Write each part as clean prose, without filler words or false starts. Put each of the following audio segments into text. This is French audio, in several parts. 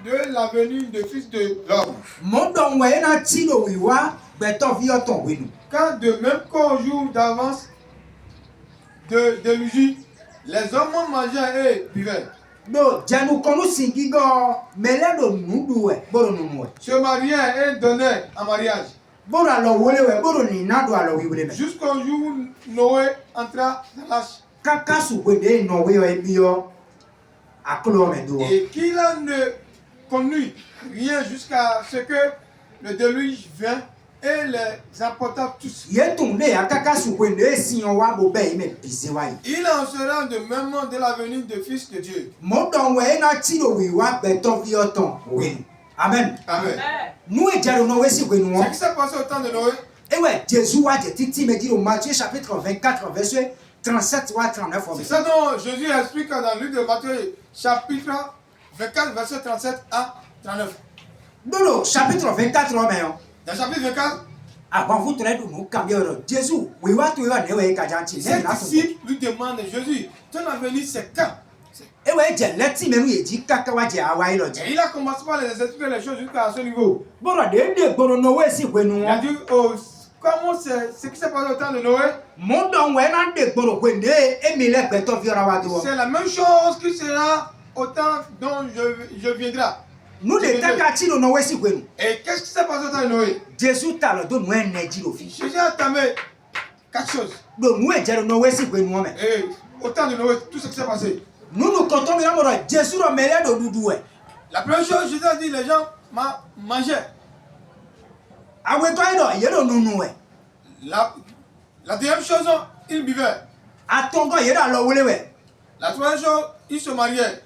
de la venue du Fils de l'homme. Car de même qu'au jour d'avance de l'usure, les hommes mangeaient et buvaient. Se mariaient et donnaient en mariage. Jusqu'au jour où Noé entra dans l'arche. Et qu'il ne connut rien jusqu'à ce que le déluge vint et les emporta tous. Il en sera de même de la venue du Fils de Dieu. Amen. Amen. Ce qui s'est passé au temps de Noé. Matthieu chapitre 24, verset 37 ou 39. C'est ça dont Jésus explique dans le livre de Matthieu chapitre 24, verset 37 à 39. Non, chapitre 24, dans chapitre 24, avant vous tenez nous cambier Jésus. Oui, ses disciples lui demandent Jésus, ton avenir c'est quand? Et il a commencé par les expliquer les choses jusqu'à ce niveau. Il a dit, oh, comment c'est ce qui s'est passé au temps de Noé? C'est la même chose qui sera au temps dont je viendrai. Et qu'est-ce qui s'est passé au temps de Noé? Jésus a entamé quatre choses. Et au temps de Noé, tout ce qui s'est passé. Nous comptons Jésus la première chose, Jésus a dit, les gens mangeaient. La deuxième chose, ils buvaient. La troisième chose, ils se mariaient.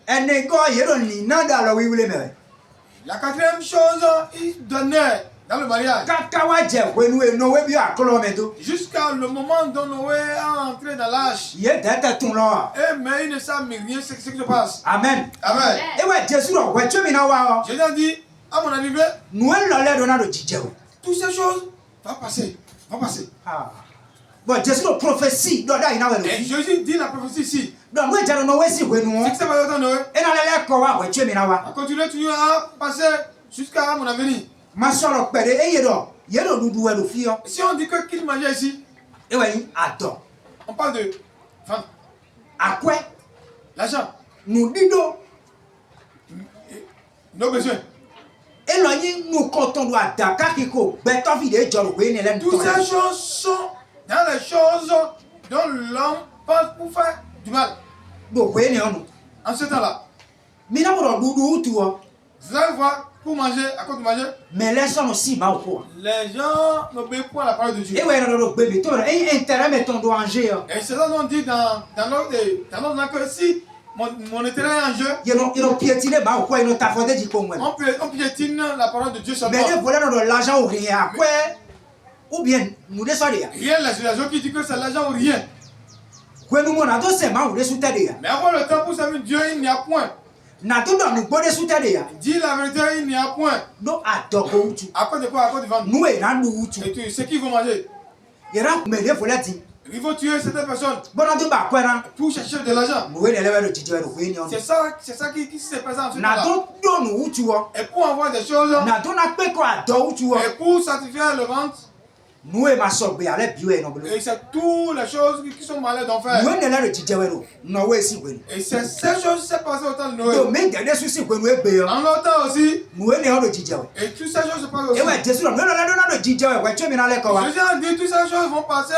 La quatrième chose, ils donnaient dans le mariage. Jusqu'à le moment dont Noé a entré dans l'arche. Mais il ne savait rien ce qui se passe. Amen. Amen. Jésus a dit, à mon arrivée, toutes ces choses vont passer. Bon, Jésus prophétie. Et Jésus dit la prophétie ici. Donc, ce qui s'est passé au temps de Noé. A continué toujours à passer jusqu'à mon avenir. Si on dit que qu'il mangeait ici, on parle de vendre. L'argent. Nous nos besoins. Toutes ces choses sont dans les choses dont l'homme pense pour faire du mal. En ce temps-là, vous allez voir, pour manger, à cause de manger, mais les gens aussi, les gens n'obéissent pas à la parole de Dieu. Et c'est ça qu'on dit dans notre que si mon intérêt est en jeu, on piétine la parole de Dieu sur moi. Ou bien, nous descendons. Rien, les gens qui disent que c'est l'argent ou rien. Mais avant le temps pour servir Dieu, il n'y a point. Dis la vérité, il n'y a point. À cause de quoi? À cause de vendre. Et ce qu'ils vont manger. Il faut tuer certaines personnes pour chercher de l'argent. C'est ça qui se passe en ce moment. Et pour avoir des choses, et pour satisfaire le ventre, et c'est toutes les choses qui sont malades d'en faire. Et c'est ces choses qui se passent au temps de Noé. En notre temps aussi. Et toutes ces choses se passent aussi. Jésus a dit toutes ces choses vont passer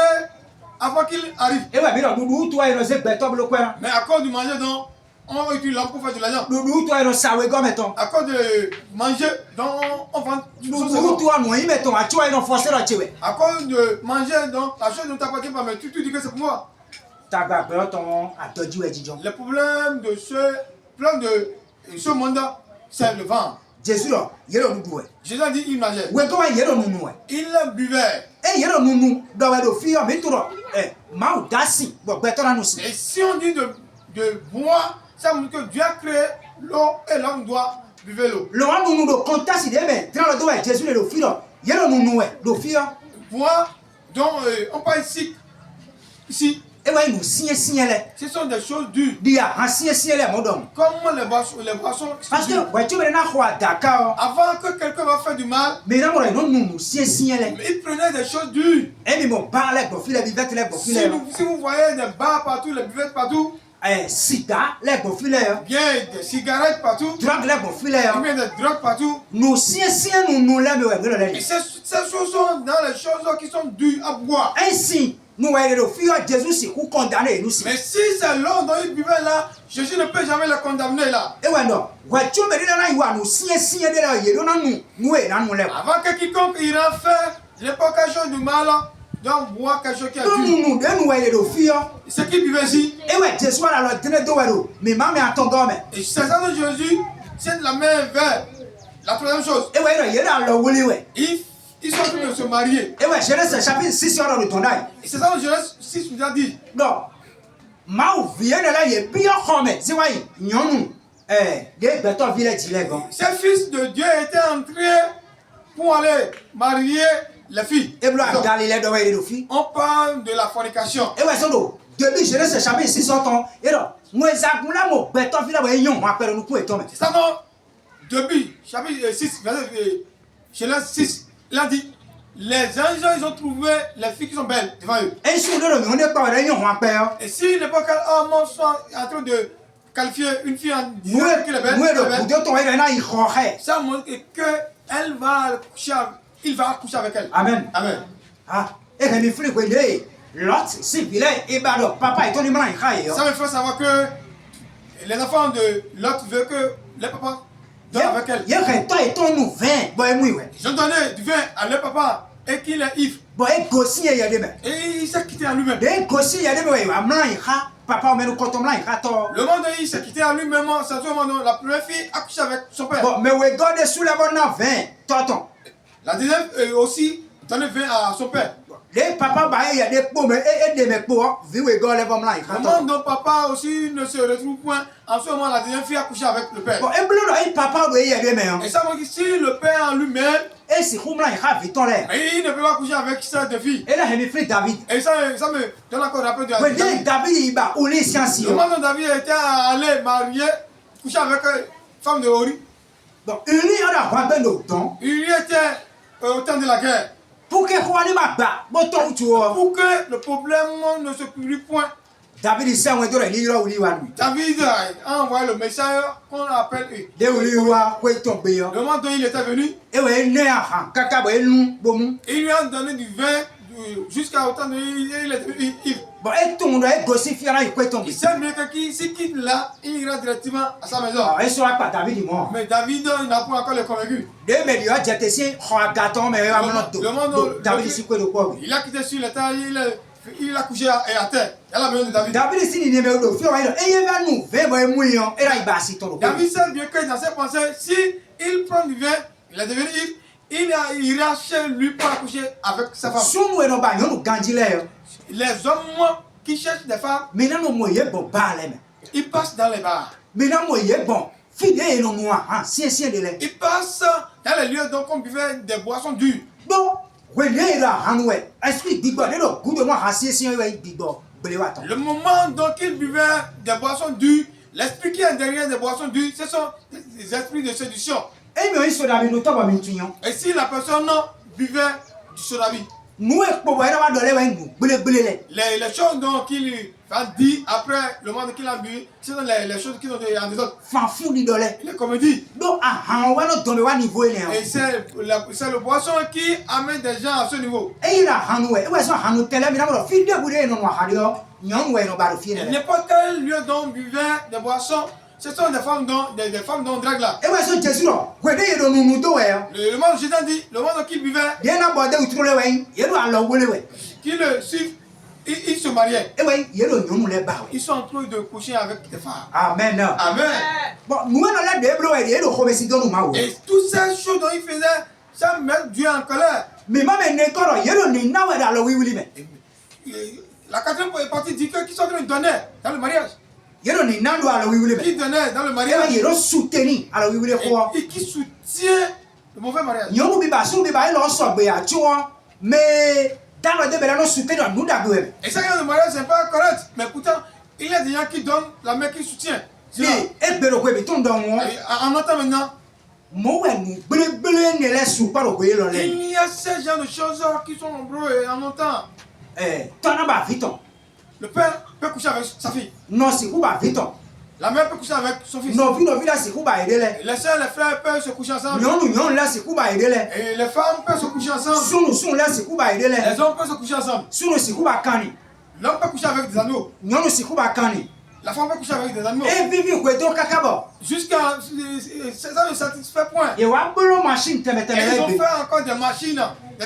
avant qu'il arrive. Mais à cause du manger dont on utilise l'homme pour faire de l'argent. À cause de manger dont on vend du sang. À cause de manger dont la chose ne t'appartient pas, mais tu dis que c'est pour moi. Le problème de ce monde, c'est le vent. Jésus a dit il mangeait. Il buvait. Et si on dit de boire, ça veut dire que Dieu a créé l'eau et l'homme doit buvre l'eau. Boire, donc on parle ici. Et ouais, nous signe. Ce sont des choses dures. Dia, un signe mon don. Comment les boissons. Parce que, ouais, tu veux quoi, d'accord. Avant que quelqu'un va faire du mal, mais non, nous signe. Il prenait des choses dures. Et mais mon bar, les bofils, les bivettes, les bofils. Si vous voyez des bars partout, les bivettes partout. Sida, les bofils. Bien, des cigarettes partout. Drogue, les bofils. Bien, des drogues partout. Nous signe, nous l'aimons. Et ces choses sont dans les choses qui sont dures à boire. Ainsi, nous voyons le fils de Jésus, c'est pour condamner nous. Mais si c'est l'eau dont ils buvaient là, Jésus ne peut jamais les condamner là. Et ouais, non. Ouais, tu me dis là, nous signe de là, nous, avant que quiconque ira faire n'importe quelle chose du mal, donc boire quelque chose qui est dur. Nous voyons le fils. Ce qui buvait ici. Et ouais, Jésus a la tenue de mais maman est à ton gomme. Et c'est ça de Jésus, c'est la main vers la troisième chose. Et ouais, il est dans le wuli, ouais. Ils sont en train de se marier. Et ouais, Genèse chapitre 6 sur le tonnaille. Et c'est ça que Genèse 6 nous a dit. Non. Mao vient de là, il est bien comme. C'est vrai, nous, des bêtons villages d'Ilègue. Ces fils de Dieu étaient entrés pour aller marier les filles. Et voilà, Galilée de les filles. On parle de la fornication. Et ouais, c'est l'eau. Depuis Genèse chapitre 6 sur ton. Et là, moi, Zagoula, mon bêton village, on appelle nous pour étonner. C'est ça, non? Depuis chapitre 6, Genèse 6. Il a dit, les anges, ils ont trouvé les filles qui sont belles devant eux. Et si on n'est pas réunion, on père. Et si n'importe quel homme soit en train de qualifier une fille en disant qu'elle est belle, ça montre qu'elle va coucher, il va coucher avec elle. Amen. Amen. Ah, et les filles, Lot, c'est vilain, et bah, papa est ton humain. Ça me fait savoir que les enfants de Lot veulent que les papas. Avec elle. Ils ont donné du vin à leur papa et qu'il est ivre. Et il s'est quitté à lui-même. Le moment où il s'est quitté à lui-même, c'est le moment où la première fille a couché avec son père. La deuxième aussi donné vin à son père. Les papas, il y a des pommes et des mecs pour vivre et le moment dont papa aussi ne se retrouve point, en ce moment la deuxième fille a couché avec le père. Et ça veut dire si le père en lui-même, et si il ne peut pas coucher avec cette fille. Et là, il fait David. Et ça me donne encore un peu de David. David, le moment où David était allé marier, coucher avec une femme de Hori. Donc, Uri était au temps de la guerre. Pour que le problème ne se publie point. David a envoyé le message qu'on appelle le moment où il était venu, il lui a donné du vin jusqu'à autant de il est ivre. Il sait bien que s'il quitte là, il ira directement à sa maison. Mais David, il n'a pas encore le convaincu. Le monde il a quitté sur le terre, il a couché à terre. À la maison de David. David sait bien que dans ses pensées, si il prend du vin, il est devenu ivre, il ira chez lui pour accoucher avec sa femme. Les hommes qui cherchent des femmes, ils passent dans les bars. Ils passent dans les lieux dont on buvait des boissons dures. Le moment dont ils buvaient des boissons dures, l'esprit qui est derrière des boissons dures, ce sont des esprits de séduction. Et si la personne buvait du sodabi, les choses qu'il a dit après le moment qu'il a bu, ce sont les choses qui sont en désordre. Les comédies. Et c'est le boisson qui amène des gens à ce niveau. N'importe quel lieu dont on buvait des boissons, ce sont des femmes dont drague là. Le monde Jésus dit, le monde qui buvait, qui le suivent, ils se mariaient. Ils sont en train de coucher avec des femmes. Amen. Amen. Et toutes ces choses dont ils faisaient, ça met Dieu en colère. La quatrième partie dit qu'ils sont en train de donner dans le mariage. Qui donnait dans le mariage et qui soutient le mauvais mariage. dans le début, nous soutenons nous d'abord. Et ça, le mariage, c'est pas correct. Mais pourtant, il y a des gens qui donnent, la mère qui soutient. En entend maintenant. Il y a ces genres de choses qui sont nombreux et en entend. Le père peut coucher avec sa fille. Non, c'est quoi vite. La mère peut coucher avec son fils. Non, là, c'est quoi aider. Les soeurs et les frères peuvent se coucher ensemble. Non, là, c'est quoi aider. Et les femmes peuvent se coucher ensemble. Son là, c'est quoi aider. Les hommes peuvent se coucher ensemble. Son, c'est quoi cani. L'homme peut coucher avec des animaux. Non, c'est quoi cani. La femme peut coucher avec des animaux. Et vivre quoi donc kakabo. Jusqu'à ça ne satisfait point. Et wa bolo machine ils ont fait encore des machines.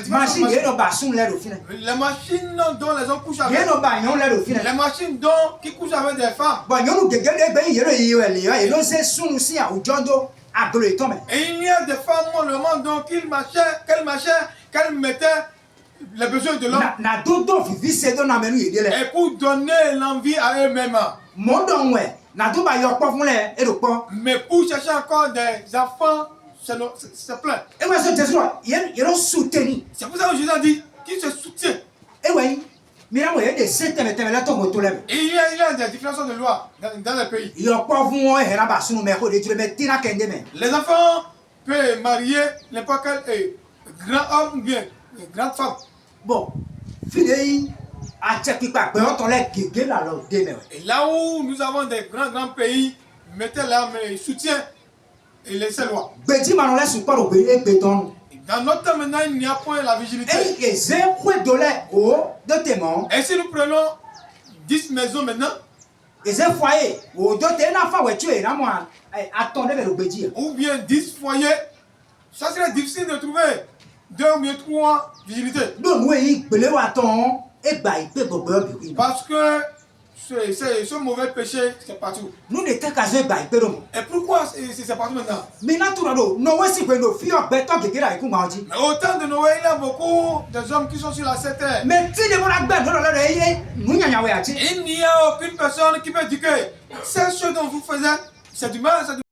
Machine et no basun là au final. Les machines dont les hommes couchent avec. Et no ba yon là au final. Les machines dont qui couchent avec des femmes. Bon yon gege le ben yero et non c'est sunu si a ujondo agolo etome. Et il y a des femmes le monde donc qu'elles mettaient les besoins de l'homme. Na dodo vivi c'est don amenu yele. Et pour donner l'envie à eux-mêmes. Mon don ouais. Na do ba yo po fun le e do po. Mais pour chercher encore des enfants, c'est plein. Et moi c'est Jésus il soutenu. C'est pour ça que Jésus a dit qu'il se soutient. Et oui. Mira moi il y a des systèmes là ton moto là. Et il y a des différences de loi dans le pays. Il y a pas vous et na ba sunu me ko de tu me tina kende me. Les enfants peuvent marier n'importe quel grand homme ou bien grande femme. Bon, fidèle à Tchèque-Pipa, on l'a guégué là, et là où nous avons des grands pays, mettez là, mais soutien et laissez loi. Dans notre temps maintenant, il n'y a point la vigilité. Et si nous prenons 10 maisons maintenant, ou bien 10 foyers, ça serait difficile de trouver 2 ou bien 3 vigilités. Parce que ce mauvais péché, c'est partout. Et pourquoi c'est partout maintenant? Mais autant de Noé, il y a beaucoup de hommes qui sont sur la terre. Il n'y a aucune personne qui peut dire que c'est ce dont vous faites, c'est du mal,